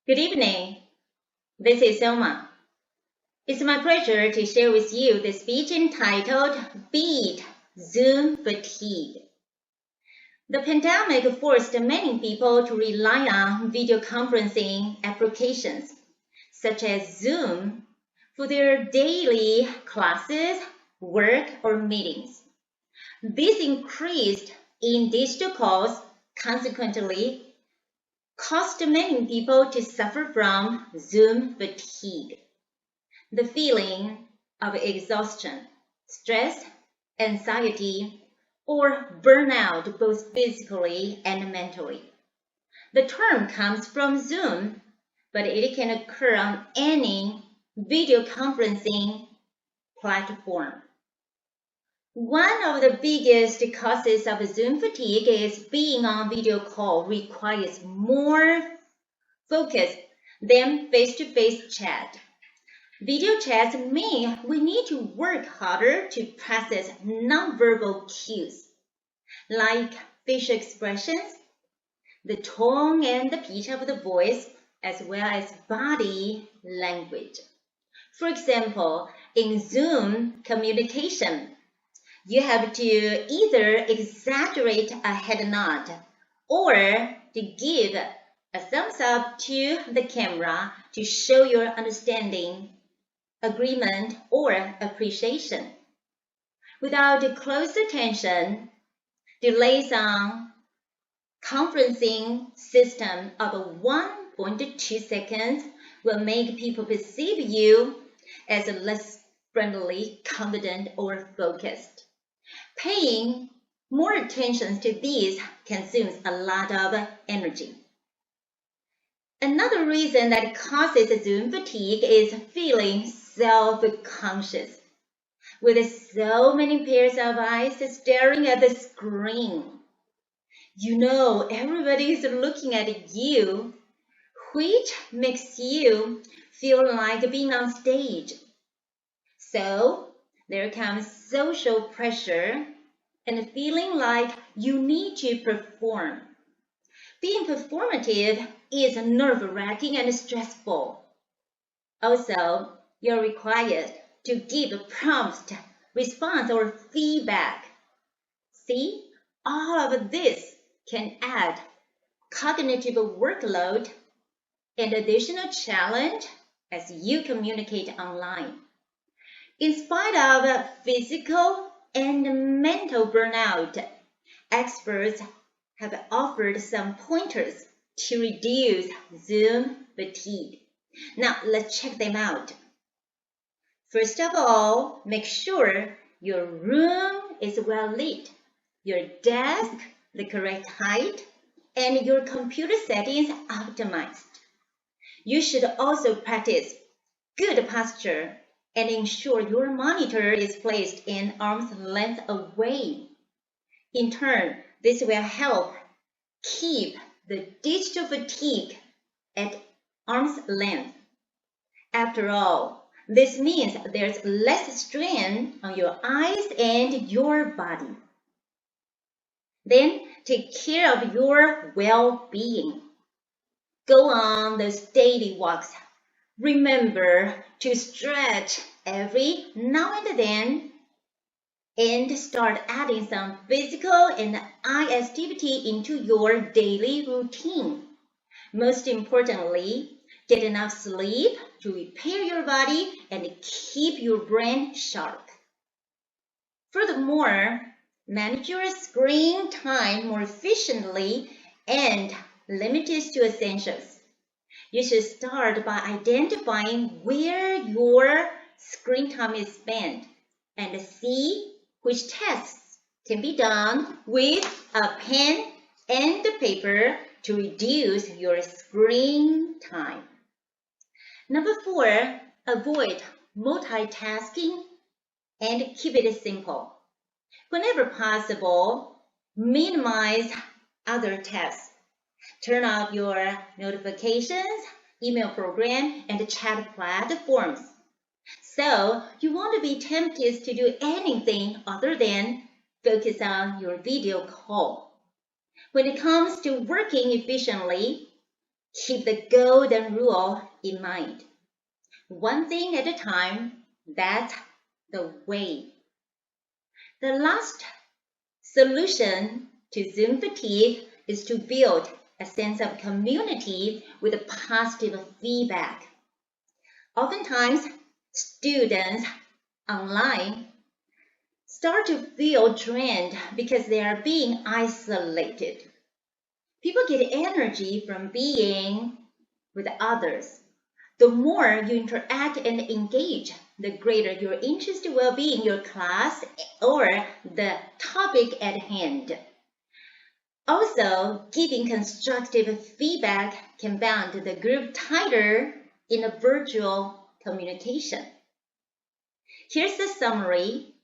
Good evening. This is Selma. It's my pleasure to share with you the speech entitled Beat Zoom Fatigue. The pandemic forced many people to rely on video conferencing applications, such as Zoom, for their daily classes, work, or meetings. This increased in digital calls, consequently, caused many people to suffer from Zoom fatigue. The feeling of exhaustion, stress, anxiety, or burnout both physically and mentally. The term comes from Zoom, but it can occur on any video conferencing platform. One of the biggest causes of Zoom fatigue is being on video call requires more focus than face-to-face chat. Video chats mean we need to work harder to process nonverbal cues, like facial expressions, the tone and the pitch of the voice, as well as body language. For example, in Zoom communication, you have to either exaggerate a head nod or to give a thumbs up to the camera to show your understanding, agreement, or appreciation. Without close attention, delays on conferencing system of 1.2 seconds will make people perceive you as less friendly, confident, or focused. Paying more attention to these consumes a lot of energy. Another reason that causes Zoom fatigue is feeling self-conscious. With so many pairs of eyes staring at the screen, you know everybody is looking at you, which makes you feel like being on stage. So there comes social pressure and feeling like you need to perform. Being performative is nerve-wracking and stressful. Also, you're required to give a prompt response or feedback. See, all of this can add cognitive workload and additional challenge as you communicate online. In spite of physical and mental burnout, experts have offered some pointers to reduce Zoom fatigue. Now, let's check them out. First of all, make sure your room is well lit, your desk the correct height, and your computer settings optimized. You should also practice good posture and ensure your monitor is placed in arm's length away. In turn, this will help keep the digital fatigue at arm's length. After all, this means there's less strain on your eyes and your body. Then, take care of your well-being. Go on those daily walks. Remember to stretch every now and then and start adding some physical and eye activity into your daily routine. Most importantly, get enough sleep to repair your body and keep your brain sharp. Furthermore, manage your screen time more efficiently and limit it to essentials. You should start by identifying where your screen time is spent and see which tasks can be done with a pen and paper to reduce your screen time. Number 4, avoid multitasking and keep it simple. Whenever possible, minimize other tasks. Turn off your notifications, email program, and chat platforms. So you won't be tempted to do anything other than focus on your video call. When it comes to working efficiently, Keep the golden rule in mind. One thing at a time, that's the way. The last solution to Zoom fatigue is to build a sense of community with positive feedback. Oftentimes, students online start to feel drained because they are being isolated. People get energy from being with others. The more you interact and engage, the greater your interest will be in your class or the topic at hand. Also, giving constructive feedback can bond the group tighter in a virtual communication. Here's the summary.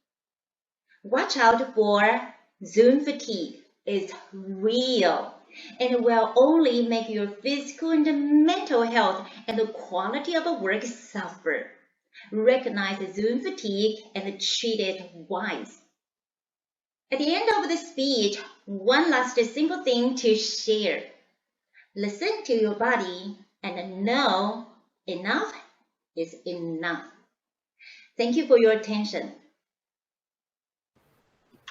Watch out for Zoom fatigue. It's real and will only make your physical and mental health and the quality of work suffer. Recognize Zoom fatigue and treat it wise. At the end of the speech, one last simple thing to share. Listen to your body and know enough is enough. Thank you for your attention.